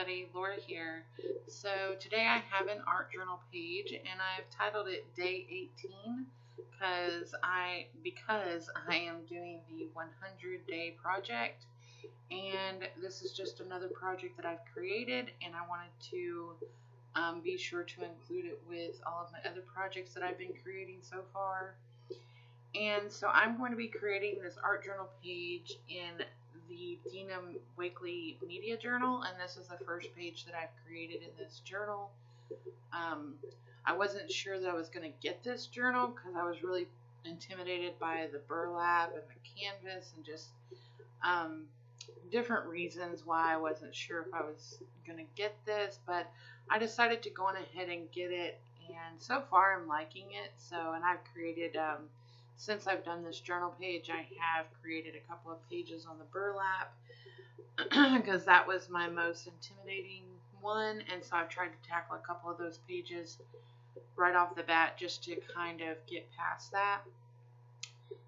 Buddy, Laura here. So today I have an art journal page and I've titled it Day 18 because I am doing the 100-day project, and this is just another project that I've created, and I wanted to be sure to include it with all of my other projects that I've been creating so far. And so I'm going to be creating this art journal page in the Dina Wakley media journal, and this is the first page that I've created in this journal. I wasn't sure that I was going to get this journal because I was really intimidated by the burlap and the canvas and just different reasons why I wasn't sure if I was going to get this, but I decided to go on ahead and get it, and so far I'm liking it. And I've created since I've done this journal page, I have created a couple of pages on the burlap because that was my most intimidating one, and so I've tried to tackle a couple of those pages right off the bat just to kind of get past that,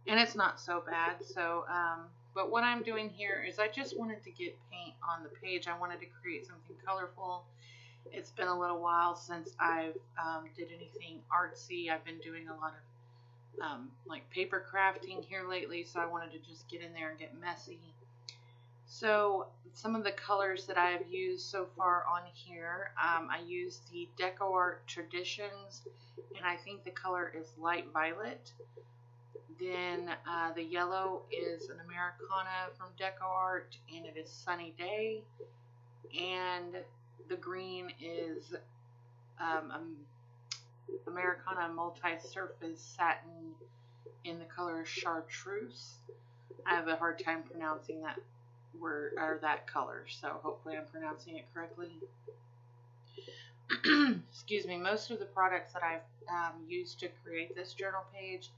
and it's not so bad. But what I'm doing here is I just wanted to get paint on the page. I wanted to create something colorful. It's been a little while since I've did anything artsy. I've been doing a lot of like paper crafting here lately, so I wanted to just get in there and get messy. So some of the colors that I've used so far on here, I used the Deco Art Traditions, and I think the color is light violet. Then the yellow is an Americana from Deco Art, and it is Sunny Day. And the green is Americana multi-surface satin in the color Chartreuse. I have a hard time pronouncing that word or that color, so hopefully I'm pronouncing it correctly. Excuse me. Most of the products that I've used to create this journal page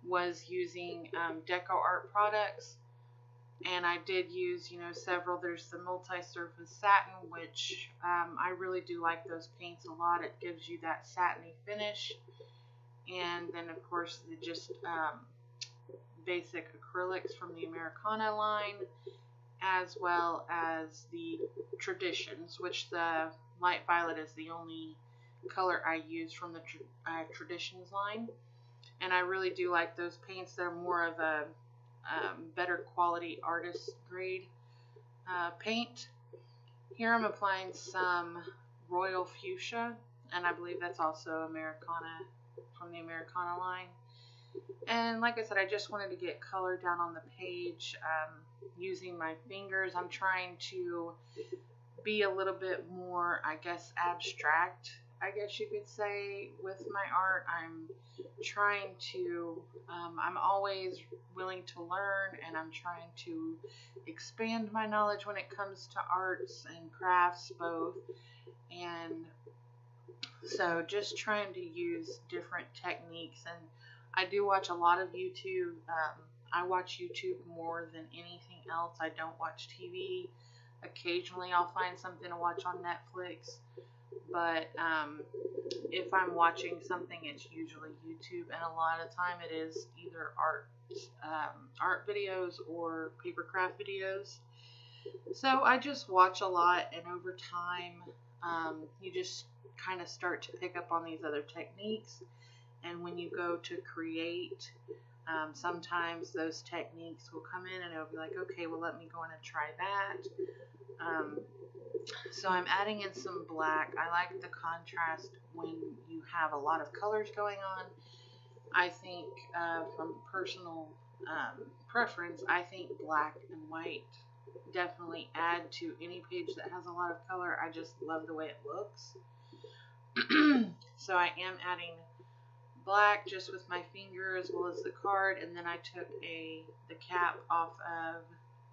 was using Deco Art products, and I did use, several. There's the multi-surface satin, which I really do like those paints a lot. It gives you that satiny finish. And then, of course, the just basic acrylics from the Americana line, as well as the Traditions, which the light violet is the only color I use from the Traditions line. And I really do like those paints. They're more of a better quality artist grade paint. Here I'm applying some Royal Fuchsia, and I believe that's also Americana from the Americana line. And like I said, I just wanted to get color down on the page using my fingers. I'm trying to be a little bit more, I guess, abstract, I guess you could say, with my art. I'm trying to, I'm always willing to learn, and I'm trying to expand my knowledge when it comes to arts and crafts both. And so just trying to use different techniques. And I do watch a lot of YouTube. I watch YouTube more than anything else. I don't watch TV. Occasionally I'll find something to watch on Netflix, but if I'm watching something, it's usually YouTube, and a lot of the time it is either art videos or paper craft videos. So I just watch a lot, and over time you just kind of start to pick up on these other techniques, and when you go to create, sometimes those techniques will come in and it'll be like, okay, well, let me go in and try that. So I'm adding in some black. I like the contrast when you have a lot of colors going on. I think from personal preference, I think black and white definitely add to any page that has a lot of color. I just love the way it looks. So I am adding black just with my finger as well as the card, and then I took the cap off of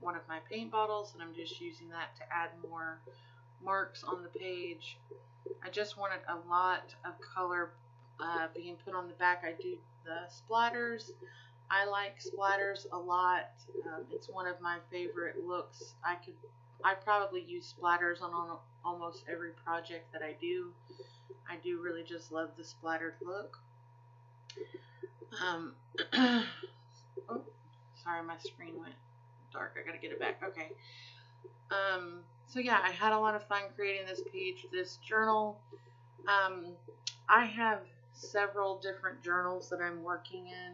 one of my paint bottles, and I'm just using that to add more marks on the page. I just wanted a lot of color being put on the back. I do the splatters. I like splatters a lot. It's one of my favorite looks. I probably use splatters on almost every project that I do. I do really just love the splattered look. Oh, sorry, my screen went dark. I gotta get it back. Okay. So yeah, I had a lot of fun creating this page, this journal. I have several different journals that I'm working in.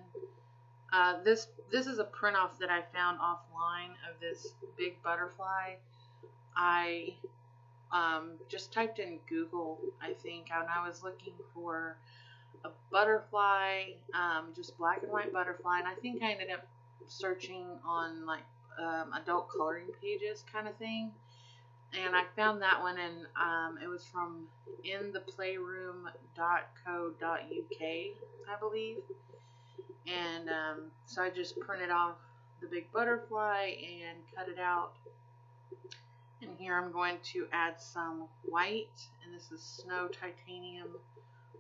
This is a print off that I found offline of this big butterfly. I just typed in Google, I think, and I was looking for a butterfly, just black and white butterfly, and I think I ended up searching on like adult coloring pages kind of thing, and I found that one, and it was from intheplayroom.co.uk, I believe, and so I just printed off the big butterfly and cut it out. And here I'm going to add some white, and this is Snow Titanium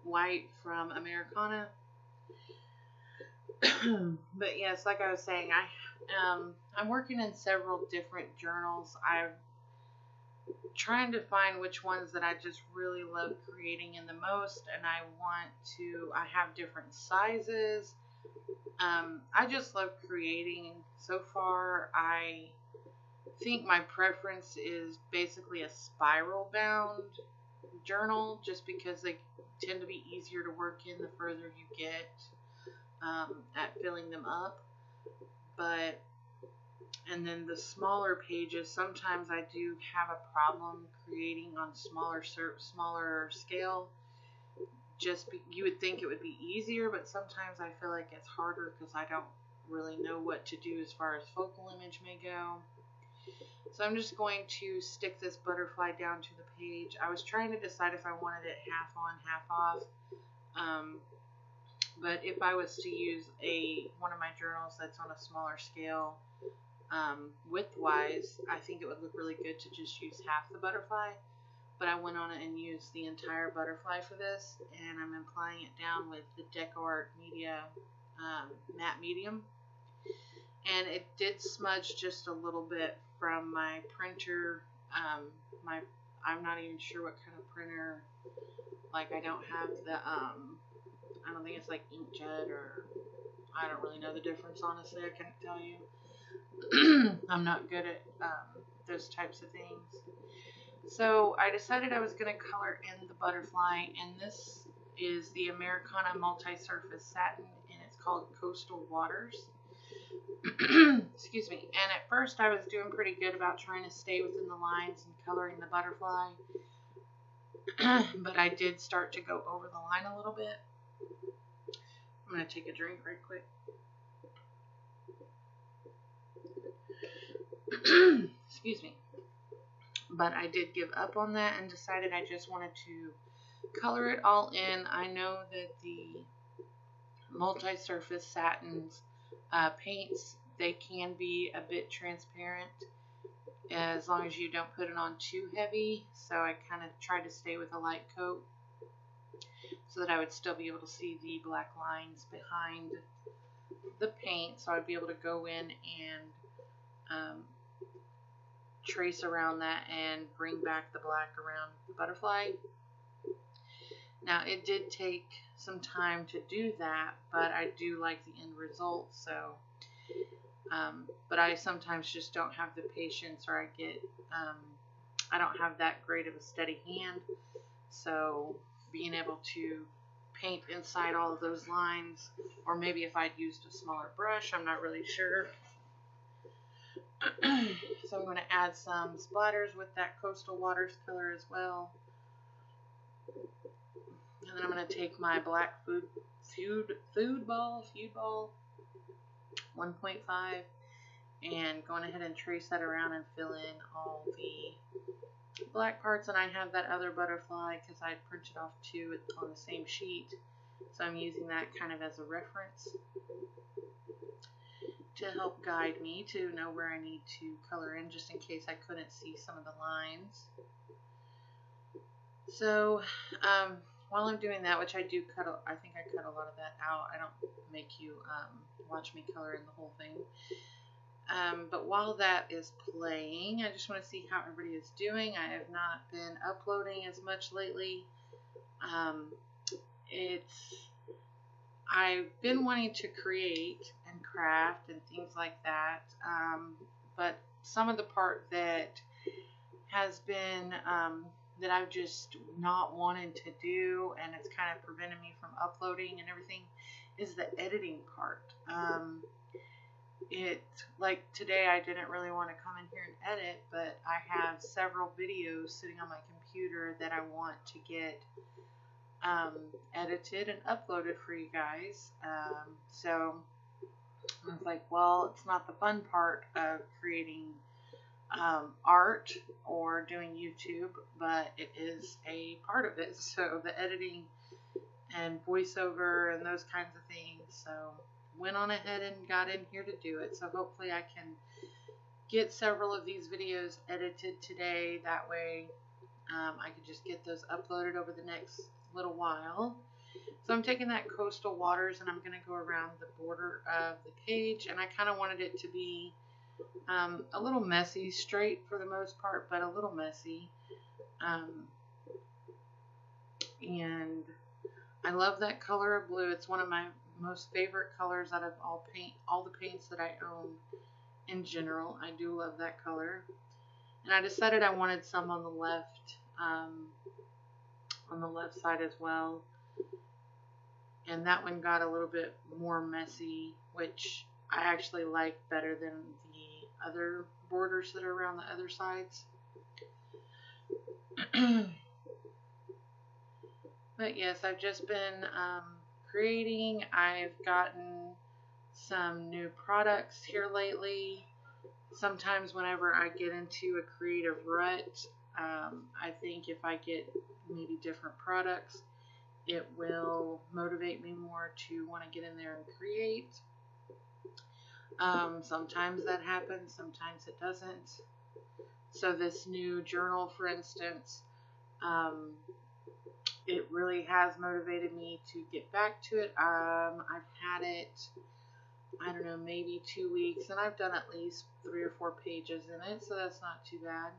White from Americana. But yes, like I was saying, I'm working in several different journals. I'm trying to find which ones that I just really love creating in the most, and I have different sizes. I just love creating. So far, I think my preference is basically a spiral bound journal, just because they tend to be easier to work in the further you get at filling them up. And then the smaller pages, sometimes I do have a problem creating on smaller scale. You would think it would be easier, but sometimes I feel like it's harder because I don't really know what to do as far as focal image may go. So I'm just going to stick this butterfly down to the page. I was trying to decide if I wanted it half on, half off. But if I was to use one of my journals that's on a smaller scale, width-wise, I think it would look really good to just use half the butterfly. But I went on it and used the entire butterfly for this, and I'm applying it down with the DecoArt Media matte medium. And it did smudge just a little bit from my printer. I'm not even sure what kind of printer. Like, I don't have the I don't think it's like inkjet, or I don't really know the difference, honestly. I couldn't tell you. I'm not good at those types of things. So I decided I was going to color in the butterfly, and this is the Americana multi-surface satin, and it's called Coastal Waters. Excuse me. And at first I was doing pretty good about trying to stay within the lines and coloring the butterfly, but I did start to go over the line a little bit. I'm going to take a drink right quick. Excuse me. But I did give up on that and decided I just wanted to color it all in. I know that the multi-surface satins paints, they can be a bit transparent as long as you don't put it on too heavy. So I kind of tried to stay with a light coat so that I would still be able to see the black lines behind the paint. So I'd be able to go in and trace around that and bring back the black around the butterfly. Now, it did take some time to do that, but I do like the end result. So, but I sometimes just don't have the patience, or I don't have that great of a steady hand. So being able to paint inside all of those lines, or maybe if I'd used a smaller brush, I'm not really sure. So I'm going to add some splatters with that Coastal Waters color as well. And then I'm going to take my black food ball 1.5 and going ahead and trace that around and fill in all the black parts. And I have that other butterfly because I printed off two on the same sheet, so I'm using that kind of as a reference to help guide me to know where I need to color in, just in case I couldn't see some of the lines. So while I'm doing that, which I do cut, I think I cut a lot of that out. I don't make you watch me color in the whole thing. But while that is playing, I just want to see how everybody is doing. I have not been uploading as much lately. I've been wanting to create and craft and things like that, but some of the part that has been that I've just not wanted to do, and it's kind of prevented me from uploading and everything, is the editing part. Like today, I didn't really want to come in here and edit, but I have several videos sitting on my computer that I want to get edited and uploaded for you guys. So I was like, well, it's not the fun part of creating art or doing YouTube, but it is a part of it. So the editing and voiceover and those kinds of things. So went on ahead and got in here to do it. So hopefully I can get several of these videos edited today. That way I can just get those uploaded over the next little while. So I'm taking that Coastal Waters and I'm going to go around the border of the page, and I kind of wanted it to be a little messy, straight for the most part, but a little messy. And I love that color of blue. It's one of my most favorite colors out of all the paints that I own in general. I do love that color. And I decided I wanted some on the left side as well. And that one got a little bit more messy, which I actually like better than the other borders that are around the other sides. But yes, I've just been creating. I've gotten some new products here lately. Sometimes whenever I get into a creative rut, I think if I get maybe different products, it will motivate me more to want to get in there and create. Sometimes that happens, sometimes it doesn't. So this new journal, for instance, it really has motivated me to get back to it. I've had it, I don't know, maybe 2 weeks, and I've done at least 3 or 4 pages in it, so that's not too bad.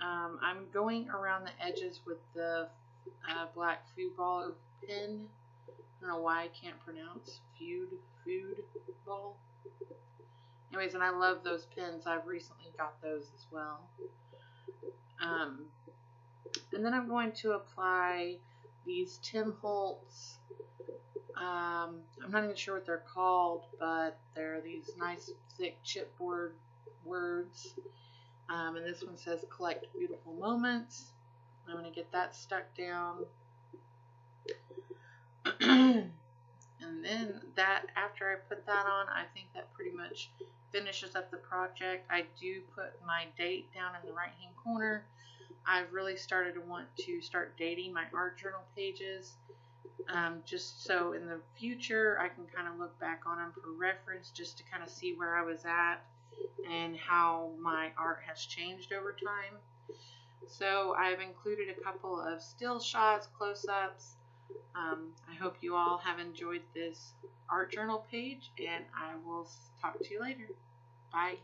I'm going around the edges with the black food ball pen. I don't know why I can't pronounce food ball. Anyways, and I love those pens. I've recently got those as well. And then I'm going to apply these Tim Holtz. I'm not even sure what they're called, but they're these nice thick chipboard words. And this one says collect beautiful moments. I'm going to get that stuck down. And then after I put that on, I think that pretty much finishes up the project. I do put my date down in the right hand corner. I've really started to want to start dating my art journal pages, just so in the future I can kind of look back on them for reference, just to kind of see where I was at and how my art has changed over time. So I've included a couple of still shots, close-ups. I hope you all have enjoyed this art journal page, and I will talk to you later. Bye.